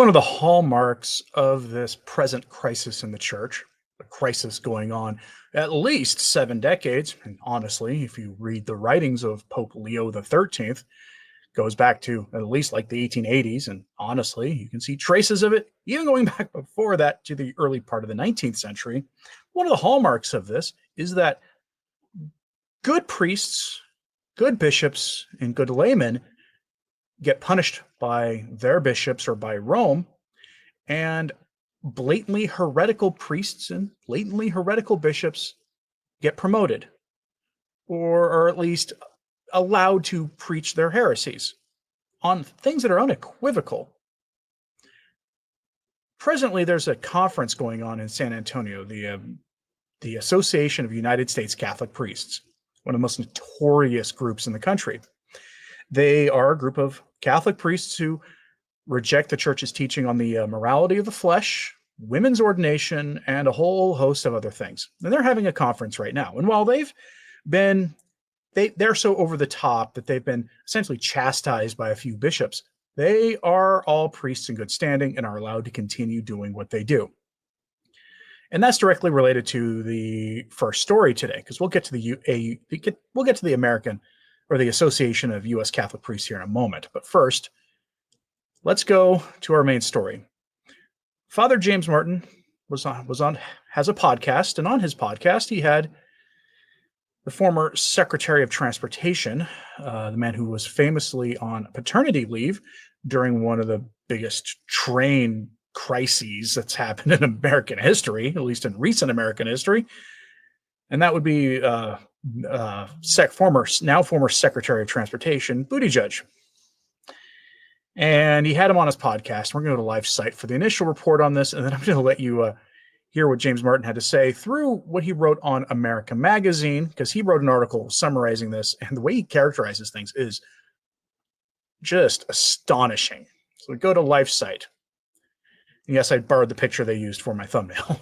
One of the hallmarks of this present crisis in the church, a crisis going on at least 7 decades, and honestly, if you read the writings of Pope Leo the 13th, goes back to at least like the 1880s, and honestly, you can see traces of it even going back before that to the early part of the 19th century. One of the hallmarks of this is that good priests, good bishops, and good laymen get punished by their bishops or by Rome, and blatantly heretical priests and blatantly heretical bishops get promoted, or at least allowed to preach their heresies on things that are unequivocal. Presently, there's a conference going on in San Antonio, the Association of United States Catholic Priests, one of the most notorious groups in the country. They are a group of Catholic priests who reject the church's teaching on the morality of the flesh, women's ordination, and a whole host of other things. And they're having a conference right now. And while they're so over the top that they've been essentially chastised by a few bishops, they are all priests in good standing and are allowed to continue doing what they do. And that's directly related to the first story today, because we'll get to the American or the Association of U.S. Catholic Priests here in a moment. But first, let's go to our main story. Father James Martin has a podcast, and on his podcast, he had the former Secretary of Transportation, the man who was famously on paternity leave during one of the biggest train crises that's happened in American history, at least in recent American history. And that would be former Secretary of Transportation, Buttigieg. And he had him on his podcast. We're going to go to Live Site for the initial report on this, and then I'm going to let you hear what James Martin had to say through what he wrote on America Magazine, because he wrote an article summarizing this, and the way he characterizes things is just astonishing. So we go to Live Site. And yes, I borrowed the picture they used for my thumbnail.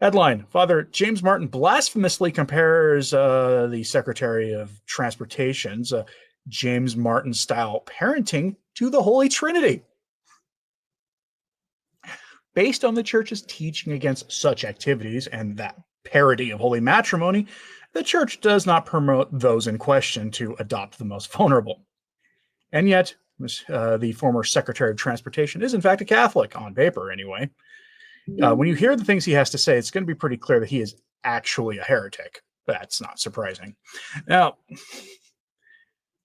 Headline: Father James Martin blasphemously compares the Secretary of Transportation's James Martin-style parenting to the Holy Trinity. Based on the church's teaching against such activities and that parody of holy matrimony, the church does not promote those in question to adopt the most vulnerable. And yet, the former Secretary of Transportation is in fact a Catholic, on paper anyway. When you hear the things he has to say, it's going to be pretty clear that he is actually a heretic. That's not surprising. Now,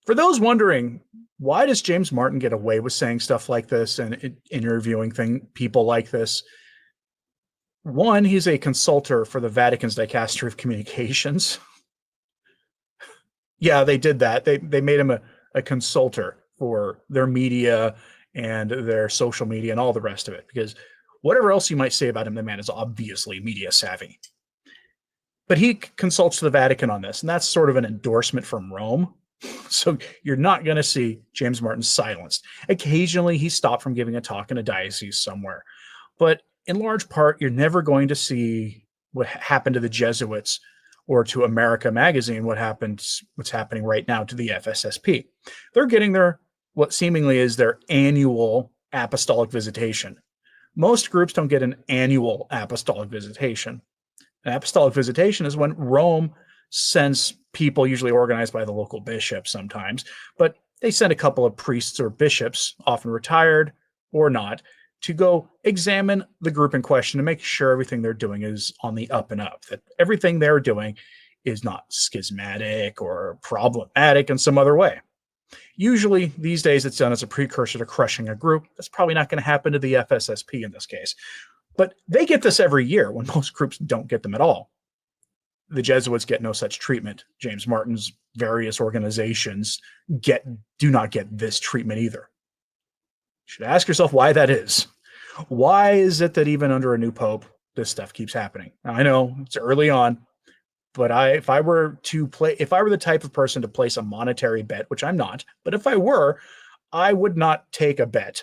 for those wondering, why does James Martin get away with saying stuff like this and interviewing people like this? One, he's a consultor for the Vatican's Dicastery of Communications. Yeah, they did that. They made him a consultor for their media and their social media and all the rest of it, because whatever else you might say about him, the man is obviously media savvy. But he consults the Vatican on this, and that's sort of an endorsement from Rome. So you're not going to see James Martin silenced. Occasionally, he's stopped from giving a talk in a diocese somewhere. But in large part, you're never going to see what happened to the Jesuits or to America Magazine, what's happening right now to the FSSP. They're getting what seemingly is their annual apostolic visitation. Most groups don't get an annual apostolic visitation. An apostolic visitation is when Rome sends people, usually organized by the local bishop sometimes, but they send a couple of priests or bishops, often retired or not, to go examine the group in question to make sure everything they're doing is on the up and up, that everything they're doing is not schismatic or problematic in some other way. Usually these days it's done as a precursor to crushing a group. That's probably not going to happen to the FSSP in this case. But they get this every year when most groups don't get them at all. The Jesuits get no such treatment. James Martin's various organizations do not get this treatment either. You should ask yourself why that is. Why is it that even under a new pope, this stuff keeps happening? Now, I know it's early on, but if I were the type of person to place a monetary bet, which I'm not, but if I were, I would not take a bet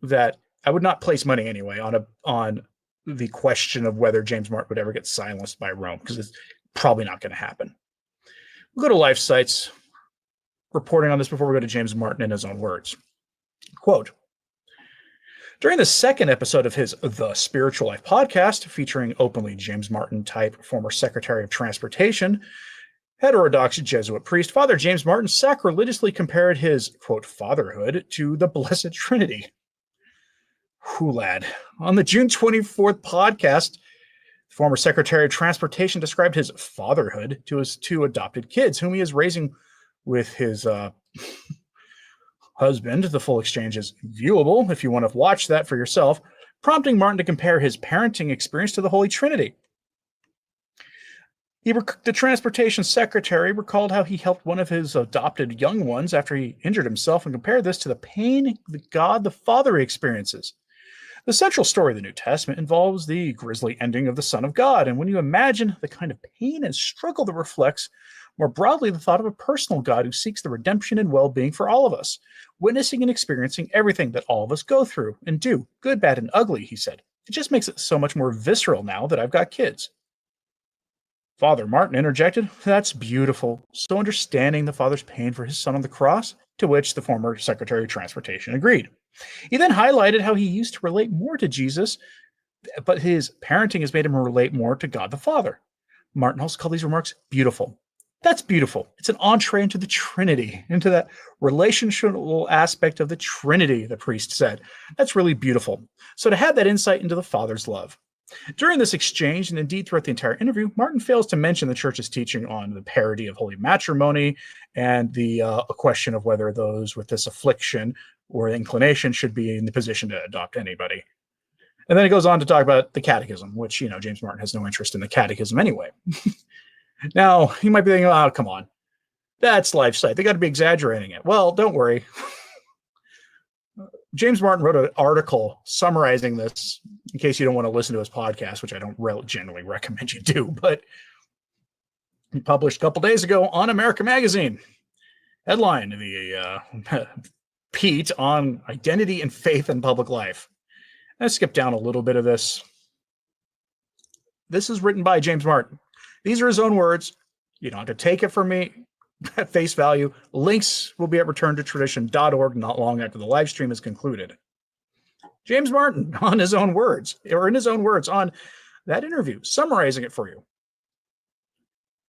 that I would not place money anyway on the question of whether James Martin would ever get silenced by Rome, because it's probably not going to happen. We'll go to Life Site's reporting on this before we go to James Martin in his own words. Quote, During the second episode of his The Spiritual Life podcast, featuring openly James Martin type former Secretary of Transportation, heterodox Jesuit priest, Father James Martin sacrilegiously compared his, quote, fatherhood to the Blessed Trinity. Whew, lad. On the June 24th podcast, former Secretary of Transportation described his fatherhood to his two adopted kids, whom he is raising with his husband. The full exchange is viewable if you want to watch that for yourself, prompting Martin to compare his parenting experience to the Holy Trinity. The transportation secretary recalled how he helped one of his adopted young ones after he injured himself and compared this to the pain that God the Father experiences. The central story of the New Testament involves the grisly ending of the Son of God, and when you imagine the kind of pain and struggle that reflects more broadly the thought of a personal God who seeks the redemption and well-being for all of us, witnessing and experiencing everything that all of us go through and do, good, bad, and ugly, he said. It just makes it so much more visceral now that I've got kids. Father Martin interjected, that's beautiful. So understanding the Father's pain for his son on the cross, to which the former Secretary of Transportation agreed. He then highlighted how he used to relate more to Jesus, but his parenting has made him relate more to God the Father. Martin also called these remarks beautiful. That's beautiful. It's an entree into the Trinity, into that relational aspect of the Trinity, the priest said. That's really beautiful. So to have that insight into the Father's love. During this exchange, and indeed throughout the entire interview, Martin fails to mention the church's teaching on the parity of holy matrimony and the question of whether those with this affliction or inclination should be in the position to adopt anybody. And then he goes on to talk about the catechism, which, James Martin has no interest in the catechism anyway. Now, you might be thinking, oh, come on. That's life sight. They got to be exaggerating it. Well, don't worry. James Martin wrote an article summarizing this, in case you don't want to listen to his podcast, which I don't generally recommend you do, but he published a couple days ago on America Magazine. Headline, the Pete on identity and faith in public life. Let's skip down a little bit of this. This is written by James Martin. These are his own words. You don't have to take it from me at face value. Links will be at returntotradition.org not long after the live stream is concluded. James Martin, in his own words, on that interview, summarizing it for you.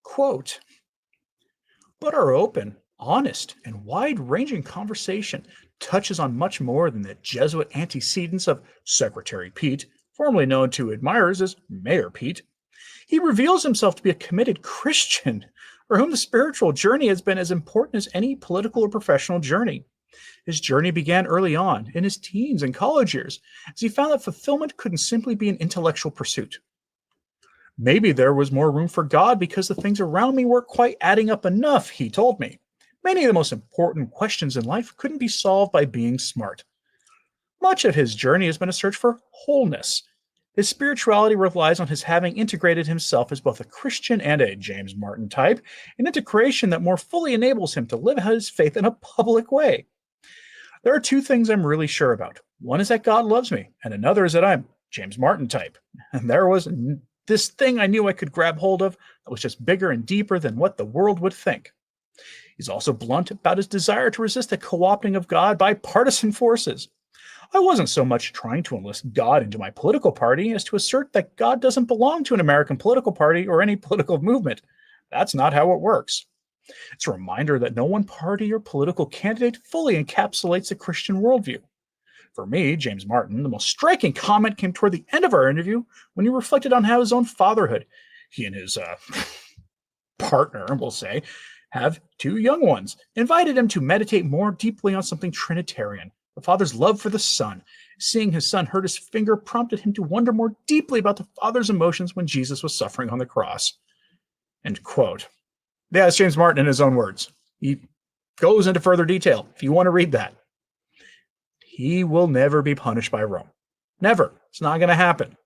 Quote, but our open, honest, and wide-ranging conversation touches on much more than the Jesuit antecedents of Secretary Pete, formerly known to admirers as Mayor Pete. He reveals himself to be a committed Christian for whom the spiritual journey has been as important as any political or professional journey. His journey began early on, in his teens and college years, as he found that fulfillment couldn't simply be an intellectual pursuit. Maybe there was more room for God because the things around me weren't quite adding up enough, he told me. Many of the most important questions in life couldn't be solved by being smart. Much of his journey has been a search for wholeness. His spirituality relies on his having integrated himself as both a Christian and a James Martin type, an integration that more fully enables him to live out his faith in a public way. There are two things I'm really sure about. One is that God loves me, and another is that I'm James Martin type. And there was this thing I knew I could grab hold of that was just bigger and deeper than what the world would think. He's also blunt about his desire to resist the co-opting of God by partisan forces. I wasn't so much trying to enlist God into my political party as to assert that God doesn't belong to an American political party or any political movement. That's not how it works. It's a reminder that no one party or political candidate fully encapsulates the Christian worldview. For me, James Martin, the most striking comment came toward the end of our interview when he reflected on how his own fatherhood, he and his partner, we'll say, have two young ones, invited him to meditate more deeply on something Trinitarian. The Father's love for the Son. Seeing his son hurt his finger prompted him to wonder more deeply about the Father's emotions when Jesus was suffering on the cross. End quote. Yeah, it's James Martin in his own words. He goes into further detail if you want to read that. He will never be punished by Rome. Never. It's not going to happen.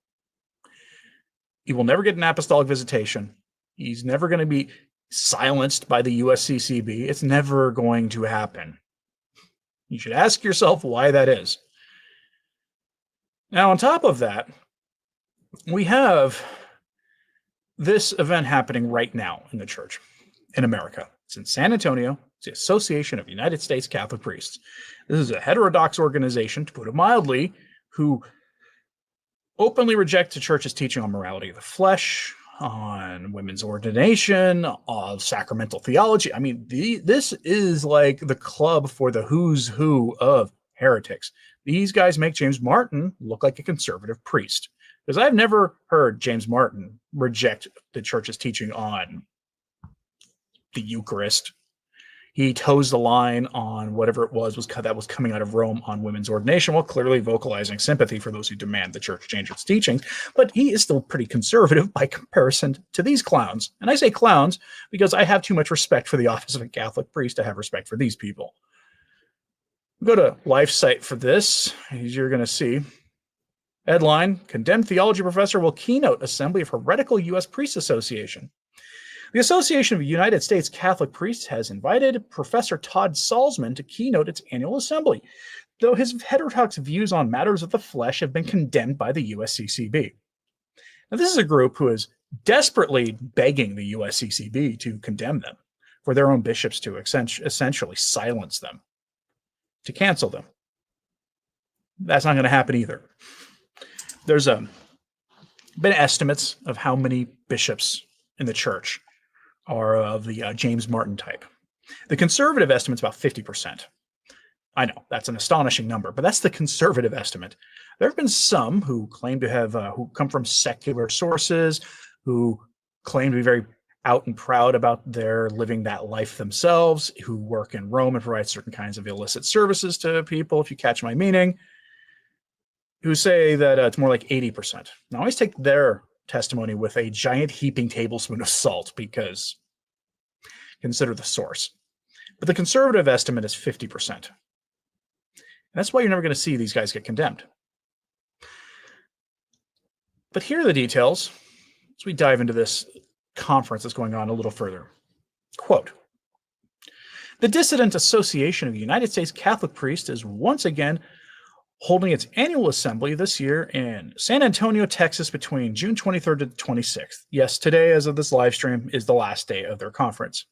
He will never get an apostolic visitation. He's never going to be silenced by the USCCB. It's never going to happen. You should ask yourself why that is. Now, on top of that, we have this event happening right now in the church in America. It's in San Antonio. It's the Association of United States Catholic Priests. This is a heterodox organization, to put it mildly, who openly reject the church's teaching on morality of the flesh, on women's ordination, of sacramental theology. I mean, this is like the club for the who's who of heretics. These guys make James Martin look like a conservative priest. Because I've never heard James Martin reject the church's teaching on the Eucharist. He toes the line on whatever it was that was coming out of Rome on women's ordination, while clearly vocalizing sympathy for those who demand the church change its teachings. But he is still pretty conservative by comparison to these clowns. And I say clowns because I have too much respect for the office of a Catholic priest to have respect for these people. Go to LifeSite for this, as you're going to see. Headline, Condemned Theology Professor Will Keynote Assembly of Heretical U.S. Priests Association. The Association of United States Catholic Priests has invited Professor Todd Salzman to keynote its annual assembly, though his heterodox views on matters of the flesh have been condemned by the USCCB. Now, this is a group who is desperately begging the USCCB to condemn them, for their own bishops to essentially silence them, to cancel them. That's not going to happen either. There's been estimates of how many bishops in the church are of the James Martin type. The conservative estimate's about 50%. I know, that's an astonishing number, but that's the conservative estimate. There have been some who claim to have, who come from secular sources, who claim to be very out and proud about their living that life themselves, who work in Rome and provide certain kinds of illicit services to people, if you catch my meaning, who say that it's more like 80%. Now, I always take their testimony with a giant heaping tablespoon of salt because consider the source. But the conservative estimate is 50%. And that's why you're never going to see these guys get condemned. But here are the details as we dive into this conference that's going on a little further. Quote, the Dissident Association of United States Catholic Priests is once again holding its annual assembly this year in San Antonio, Texas, between June 23rd to 26th. Yes, today, as of this live stream, is the last day of their conference.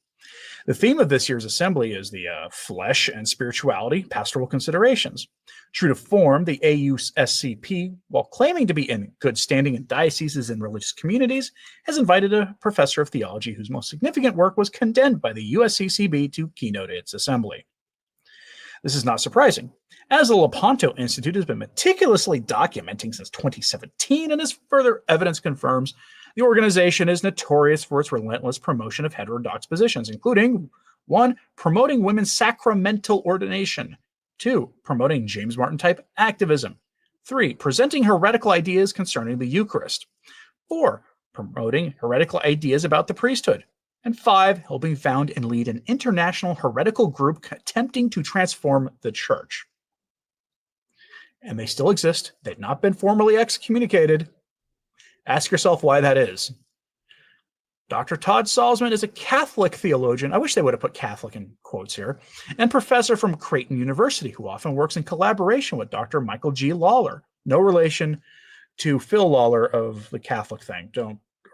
The theme of this year's assembly is the flesh and spirituality, pastoral considerations. True to form, the AUSCP, while claiming to be in good standing in dioceses and religious communities, has invited a professor of theology whose most significant work was condemned by the USCCB to keynote its assembly. This is not surprising, as the Lepanto Institute has been meticulously documenting since 2017, and as further evidence confirms, the organization is notorious for its relentless promotion of heterodox positions, including 1. Promoting women's sacramental ordination, 2. Promoting James Martin-type activism, 3. Presenting heretical ideas concerning the Eucharist, 4. Promoting heretical ideas about the priesthood, and 5. Helping found and lead an international heretical group attempting to transform the church. And they still exist. They've not been formally excommunicated. Ask yourself why that is. Dr. Todd Salzman is a Catholic theologian. I wish they would have put Catholic in quotes here, and professor from Creighton University, who often works in collaboration with Dr. Michael G. Lawler. No relation to Phil Lawler of the Catholic thing,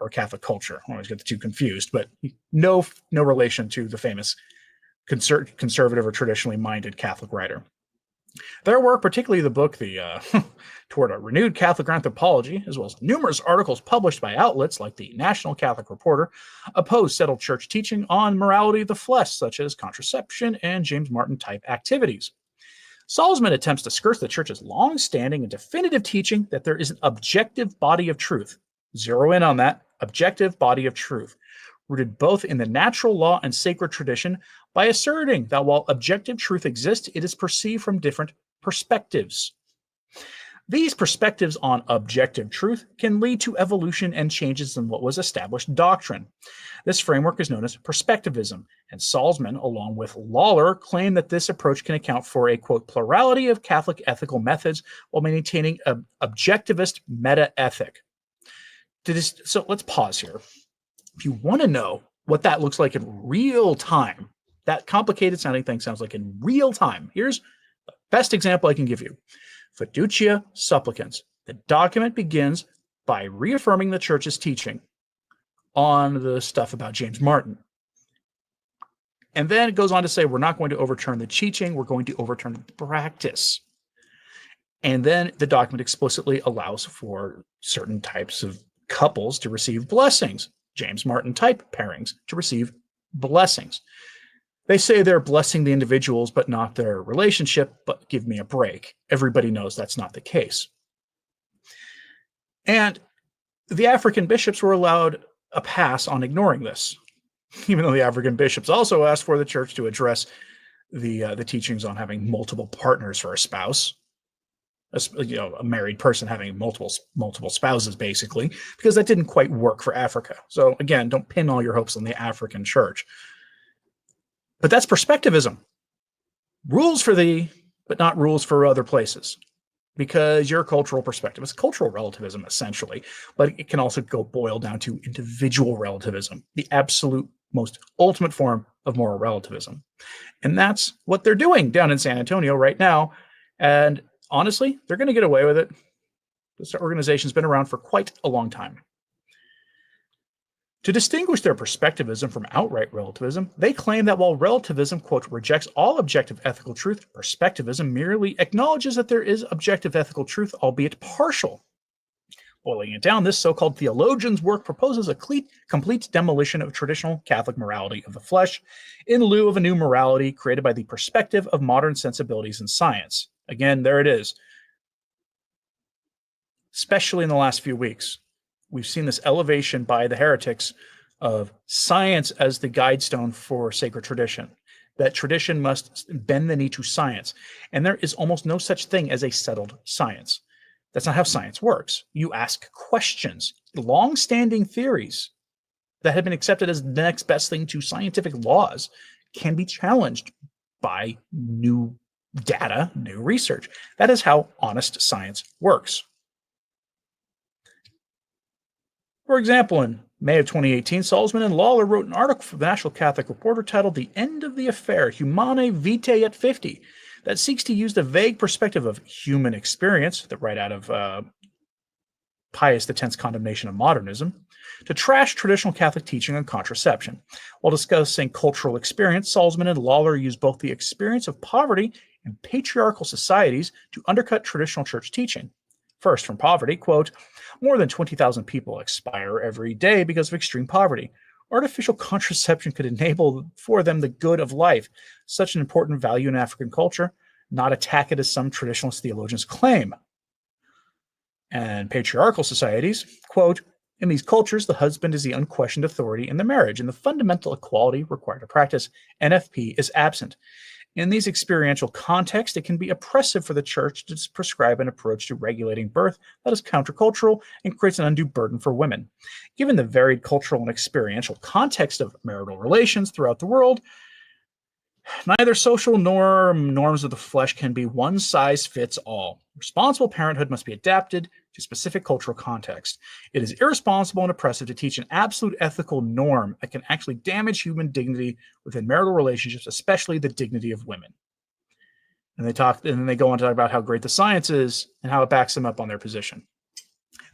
or Catholic culture. I always get the two confused, but no relation to the famous conservative or traditionally minded Catholic writer. Their work, particularly the book, Toward a Renewed Catholic Anthropology, as well as numerous articles published by outlets like the National Catholic Reporter, oppose settled church teaching on morality of the flesh, such as contraception and James Martin-type activities. Salzman attempts to skirt the church's long-standing and definitive teaching that there is an objective body of truth. Zero in on that, objective body of truth, rooted both in the natural law and sacred tradition, by asserting that while objective truth exists, it is perceived from different perspectives. These perspectives on objective truth can lead to evolution and changes in what was established doctrine. This framework is known as perspectivism, and Salzman, along with Lawler, claim that this approach can account for a, quote, plurality of Catholic ethical methods while maintaining an objectivist meta-ethic. So let's pause here. If you want to know what that looks like in real time, that complicated sounding thing sounds like in real time. Here's the best example I can give you. Fiducia Supplicans. The document begins by reaffirming the church's teaching on the stuff about James Martin. And then it goes on to say, we're not going to overturn the teaching, we're going to overturn the practice. And then the document explicitly allows for certain types of couples to receive blessings, James Martin type pairings to receive blessings. They say they're blessing the individuals, but not their relationship, but give me a break. Everybody knows that's not the case. And the African bishops were allowed a pass on ignoring this, even though the African bishops also asked for the church to address the teachings on having multiple partners for a spouse, a married person having multiple spouses, basically, because that didn't quite work for Africa. So again, don't pin all your hopes on the African church. But that's perspectivism. Rules for thee, but not rules for other places, because your cultural perspective is cultural relativism, essentially, but it can also boil down to individual relativism, the absolute most ultimate form of moral relativism. And that's what they're doing down in San Antonio right now. And honestly, they're going to get away with it. This organization's been around for quite a long time. To distinguish their perspectivism from outright relativism, they claim that while relativism, quote, rejects all objective ethical truth, perspectivism merely acknowledges that there is objective ethical truth, albeit partial. Boiling it down, this so-called theologian's work proposes a complete demolition of traditional Catholic morality of the flesh in lieu of a new morality created by the perspective of modern sensibilities and science. Again, there it is. Especially in the last few weeks, we've seen this elevation by the heretics of science as the guidestone for sacred tradition, that tradition must bend the knee to science. And there is almost no such thing as a settled science. That's not how science works. You ask questions. Long-standing theories that have been accepted as the next best thing to scientific laws can be challenged by new data, new research. That is how honest science works. For example, in May of 2018, Salzman and Lawler wrote an article for the National Catholic Reporter titled The End of the Affair, Humanae Vitae at 50, that seeks to use the vague perspective of human experience, that right out of Pius X's condemnation of modernism, to trash traditional Catholic teaching on contraception. While discussing cultural experience, Salzman and Lawler use both the experience of poverty and patriarchal societies to undercut traditional church teaching. First, from poverty, quote, more than 20,000 people expire every day because of extreme poverty. Artificial contraception could enable for them the good of life, such an important value in African culture, not attack it as some traditionalist theologians claim. And patriarchal societies, quote, in these cultures, the husband is the unquestioned authority in the marriage, and the fundamental equality required to practice NFP is absent. In these experiential contexts, it can be oppressive for the church to prescribe an approach to regulating birth that is countercultural and creates an undue burden for women. Given the varied cultural and experiential context of marital relations throughout the world, neither social norms of the flesh can be one size fits all. Responsible parenthood must be adapted to specific cultural context. It is irresponsible and oppressive to teach an absolute ethical norm that can actually damage human dignity within marital relationships, especially the dignity of women. And then they go on to talk about how great the science is and how it backs them up on their position.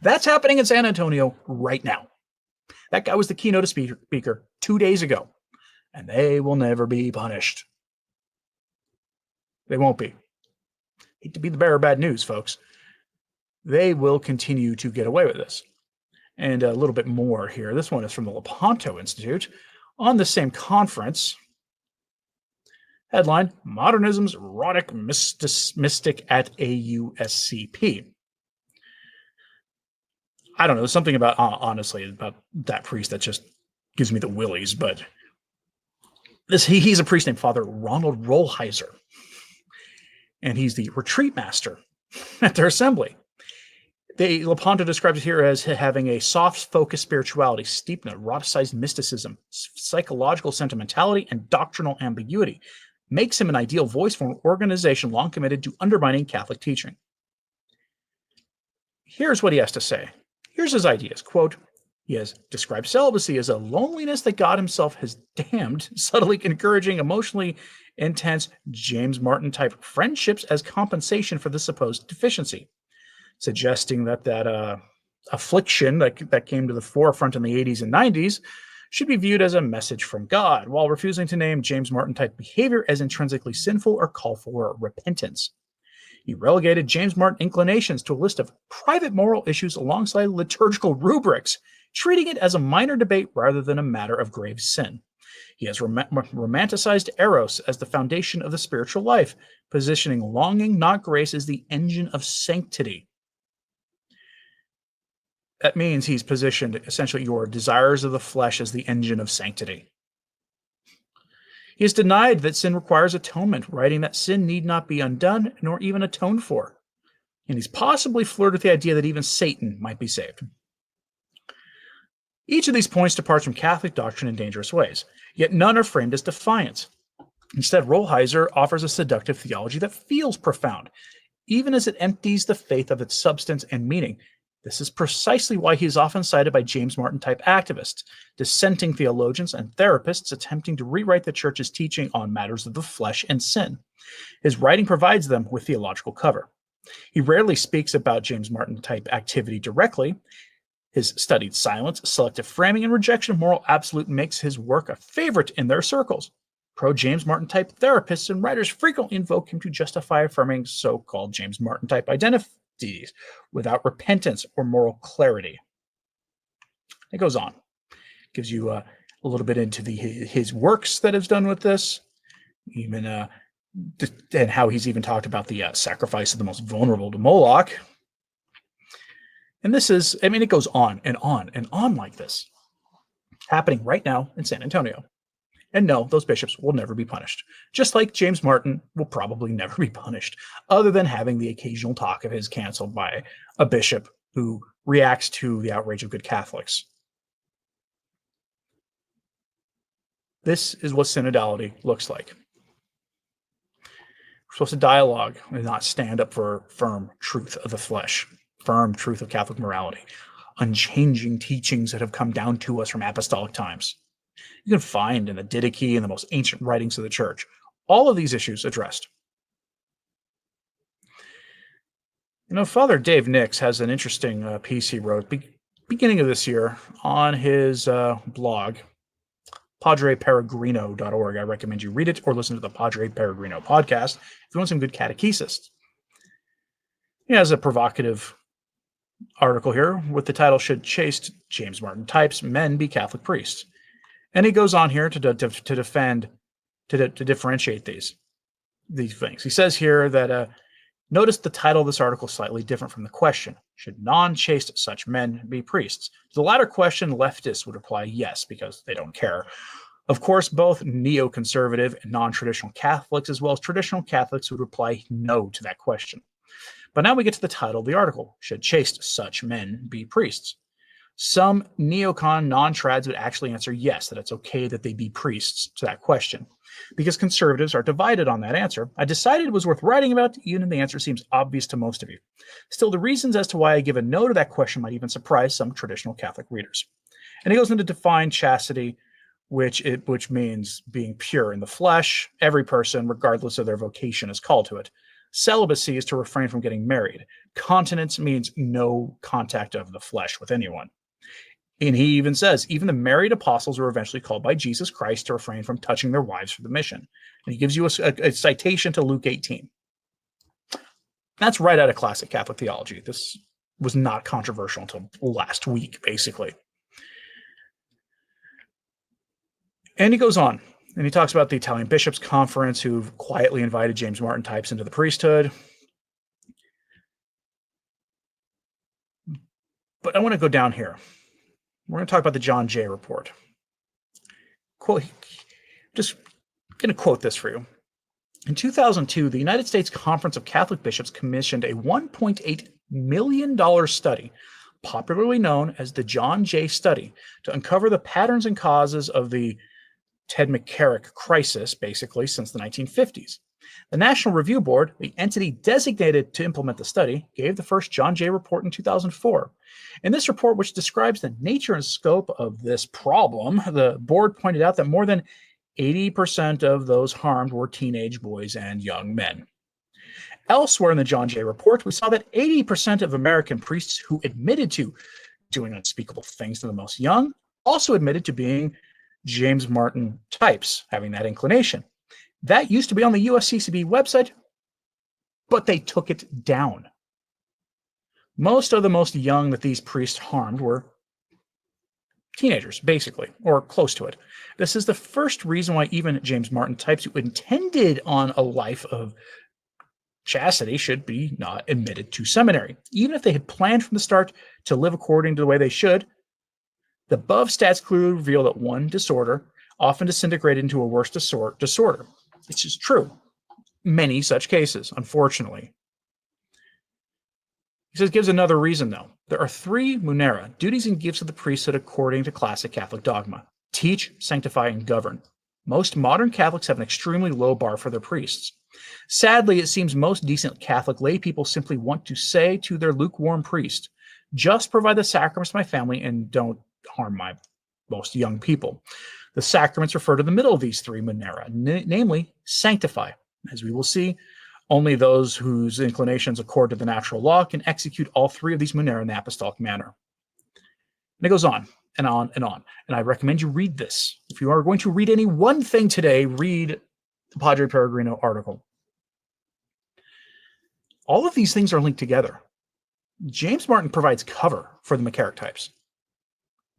That's happening in San Antonio right now. That guy was the keynote speaker 2 days ago, and they will never be punished. They won't be. Hate to be the bearer of bad news, folks. They will continue to get away with this. And a little bit more here. This one is from the Lepanto Institute. On the same conference, headline, Modernism's Erotic Mystic at AUSCP. I don't know, there's something about, honestly, about that priest that just gives me the willies, but he's a priest named Father Ronald Rollheiser. And he's the retreat master at their assembly. Lepanto describes it here as having a soft-focused spirituality steeped in eroticized mysticism, psychological sentimentality, and doctrinal ambiguity. Makes him an ideal voice for an organization long committed to undermining Catholic teaching. Here's what he has to say. Here's his ideas. Quote, he has described celibacy as a loneliness that God himself has damned, subtly encouraging emotionally intense James Martin type friendships as compensation for the supposed deficiency, suggesting that affliction that came to the forefront in the 80s and 90s should be viewed as a message from God, while refusing to name James Martin type behavior as intrinsically sinful or call for repentance. He relegated James Martin inclinations to a list of private moral issues alongside liturgical rubrics, treating it as a minor debate rather than a matter of grave sin. He has romanticized eros as the foundation of the spiritual life, positioning longing, not grace, as the engine of sanctity. That means he's positioned essentially your desires of the flesh as the engine of sanctity. He has denied that sin requires atonement, writing that sin need not be undone nor even atoned for. And he's possibly flirted with the idea that even Satan might be saved. Each of these points departs from Catholic doctrine in dangerous ways, yet none are framed as defiance. Instead, Rollheiser offers a seductive theology that feels profound, even as it empties the faith of its substance and meaning. This is precisely why he is often cited by James Martin-type activists, dissenting theologians, and therapists attempting to rewrite the Church's teaching on matters of the flesh and sin. His writing provides them with theological cover. He rarely speaks about James Martin-type activity directly. His studied silence, selective framing, and rejection of moral absolute makes his work a favorite in their circles. Pro-James Martin-type therapists and writers frequently invoke him to justify affirming so-called James Martin-type identities without repentance or moral clarity. It goes on. Gives you a little bit into his works that is done with this, even and how he's even talked about the sacrifice of the most vulnerable to Moloch. And this is, I mean, it goes on and on and on like this, happening right now in San Antonio. And no, those bishops will never be punished. Just like James Martin will probably never be punished, other than having the occasional talk of his canceled by a bishop who reacts to the outrage of good Catholics. This is what synodality looks like. We're supposed to dialogue and not stand up for firm truth of the flesh, firm truth of Catholic morality, unchanging teachings that have come down to us from apostolic times. You can find in the Didache and the most ancient writings of the Church all of these issues addressed. You know, Father Dave Nix has an interesting piece he wrote beginning of this year on his blog, padreperegrino.org. I recommend you read it or listen to the Padre Peregrino podcast if you want some good catechesis. He has a provocative article here with the title, "Should Chaste James Martin Types Men Be Catholic Priests?" And he goes on here to differentiate these things. He says here that, notice the title of this article is slightly different from the question. Should non-chaste such men be priests? To the latter question, leftists would reply yes, because they don't care. Of course, both neoconservative and non-traditional Catholics, as well as traditional Catholics, would reply no to that question. But now we get to the title of the article. Should chaste such men be priests? Some neocon non-trads would actually answer yes, that it's okay that they be priests to that question. Because conservatives are divided on that answer, I decided it was worth writing about, even if the answer seems obvious to most of you. Still, the reasons as to why I give a no to that question might even surprise some traditional Catholic readers. And he goes into define chastity, which means being pure in the flesh. Every person, regardless of their vocation, is called to it. Celibacy is to refrain from getting married. Continence means no contact of the flesh with anyone. And he even says, even the married apostles were eventually called by Jesus Christ to refrain from touching their wives for the mission. And he gives you a citation to Luke 18. That's right out of classic Catholic theology. This was not controversial until last week, basically. And he goes on, and he talks about the Italian Bishops' Conference, who've quietly invited James Martin types into the priesthood. But I want to go down here. We're going to talk about the John Jay report. Just going to quote this for you. In 2002, the United States Conference of Catholic Bishops commissioned a $1.8 million study, popularly known as the John Jay Study, to uncover the patterns and causes of the Ted McCarrick crisis, basically, since the 1950s. The National Review Board, the entity designated to implement the study, gave the first John Jay report in 2004. In this report, which describes the nature and scope of this problem, the board pointed out that more than 80% of those harmed were teenage boys and young men. Elsewhere in the John Jay report, we saw that 80% of American priests who admitted to doing unspeakable things to the most young also admitted to being James Martin types, having that inclination. That used to be on the USCCB website, but they took it down. Most of the most young that these priests harmed were teenagers, basically, or close to it. This is the first reason why even James Martin types who intended on a life of chastity should be not admitted to seminary. Even if they had planned from the start to live according to the way they should, the above stats clearly reveal that one disorder often disintegrated into a worse disorder. It's just true. Many such cases, unfortunately. He says, gives another reason, though. There are 3 munera, duties and gifts of the priesthood according to classic Catholic dogma: teach, sanctify, and govern. Most modern Catholics have an extremely low bar for their priests. Sadly, it seems most decent Catholic lay people simply want to say to their lukewarm priest, just provide the sacraments to my family and don't harm my most young people. The sacraments refer to the middle of these 3 munera, namely sanctify. As we will see, only those whose inclinations accord to the natural law can execute all 3 of these munera in the apostolic manner. And it goes on and on and on. And I recommend you read this. If you are going to read any one thing today, read the Padre Peregrino article. All of these things are linked together. James Martin provides cover for the McCarrick types.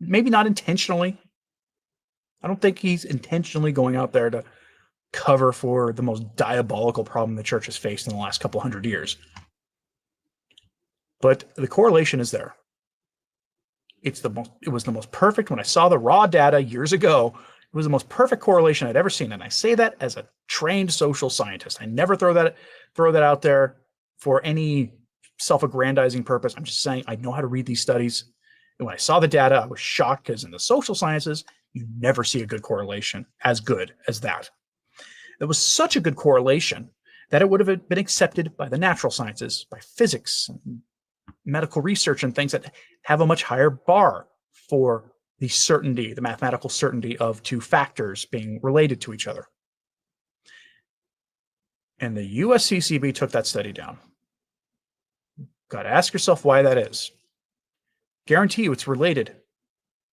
Maybe not intentionally. I don't think he's intentionally going out there to cover for the most diabolical problem the church has faced in the last couple hundred years. But the correlation is there. It was the most perfect. When I saw the raw data years ago, it was the most perfect correlation I'd ever seen. And I say that as a trained social scientist. I never throw that out there for any self-aggrandizing purpose. I'm just saying I know how to read these studies. And when I saw the data, I was shocked, because in the social sciences, you never see a good correlation as good as that. It was such a good correlation that it would have been accepted by the natural sciences, by physics, and medical research, and things that have a much higher bar for the certainty, the mathematical certainty of 2 factors being related to each other. And the USCCB took that study down. Got to ask yourself why that is. Guarantee you it's related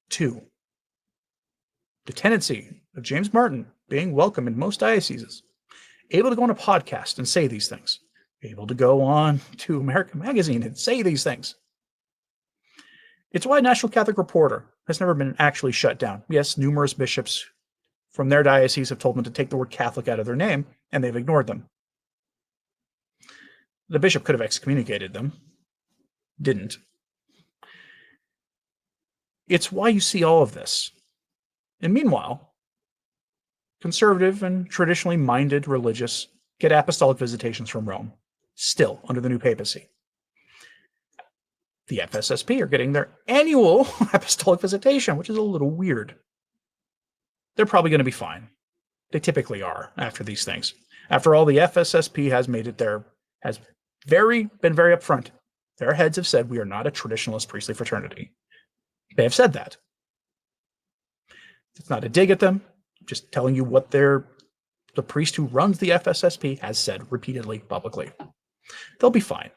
to the tendency of James Martin being welcome in most dioceses, able to go on a podcast and say these things, able to go on to American Magazine and say these things. It's why National Catholic Reporter has never been actually shut down. Yes, numerous bishops from their diocese have told them to take the word Catholic out of their name, and they've ignored them. The bishop could have excommunicated them, didn't. It's why you see all of this. And meanwhile, conservative and traditionally minded religious get apostolic visitations from Rome, still under the new papacy. The FSSP are getting their annual apostolic visitation, which is a little weird. They're probably going to be fine. They typically are after these things. After all, the FSSP has made it there, has been very upfront. Their heads have said, we are not a traditionalist priestly fraternity. They have said that. It's not a dig at them, just telling you what the priest who runs the FSSP has said repeatedly, publicly. They'll be fine.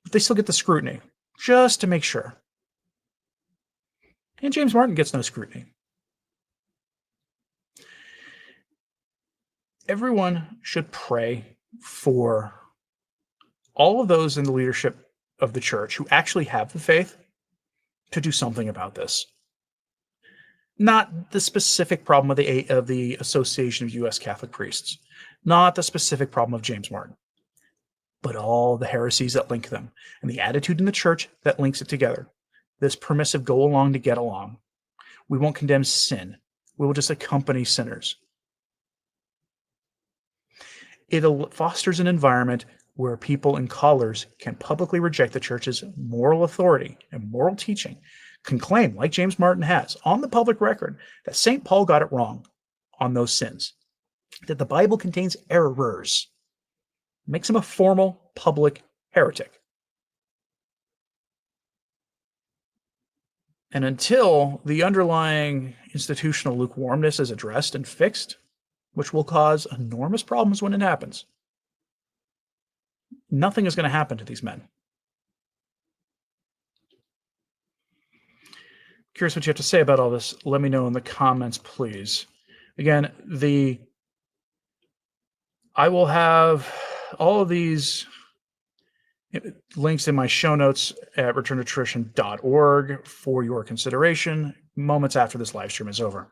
But they still get the scrutiny, just to make sure. And James Martin gets no scrutiny. Everyone should pray for all of those in the leadership of the church who actually have the faith to do something about this. Not the specific problem of the Association of U.S. Catholic Priests, not the specific problem of James Martin, but all the heresies that link them, and the attitude in the church that links it together. This permissive go along to get along. We won't condemn sin. We will just accompany sinners. It fosters an environment where people in collars can publicly reject the church's moral authority and moral teaching, can claim, like James Martin has, on the public record, that St. Paul got it wrong on those sins, that the Bible contains errors, makes him a formal public heretic. And until the underlying institutional lukewarmness is addressed and fixed, which will cause enormous problems when it happens, nothing is going to happen to these men. Curious what you have to say about all this. Let me know in the comments, please. Again, I will have all of these links in my show notes at returntotradition.org for your consideration moments after this live stream is over.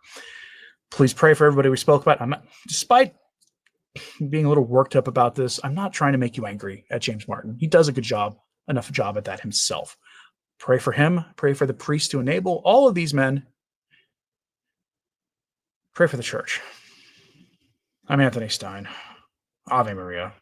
Please pray for everybody we spoke about. Despite being a little worked up about this, I'm not trying to make you angry at James Martin. He does a good job, enough job at that himself. Pray for him. Pray for the priest to enable all of these men. Pray for the church. I'm Anthony Stine. Ave Maria.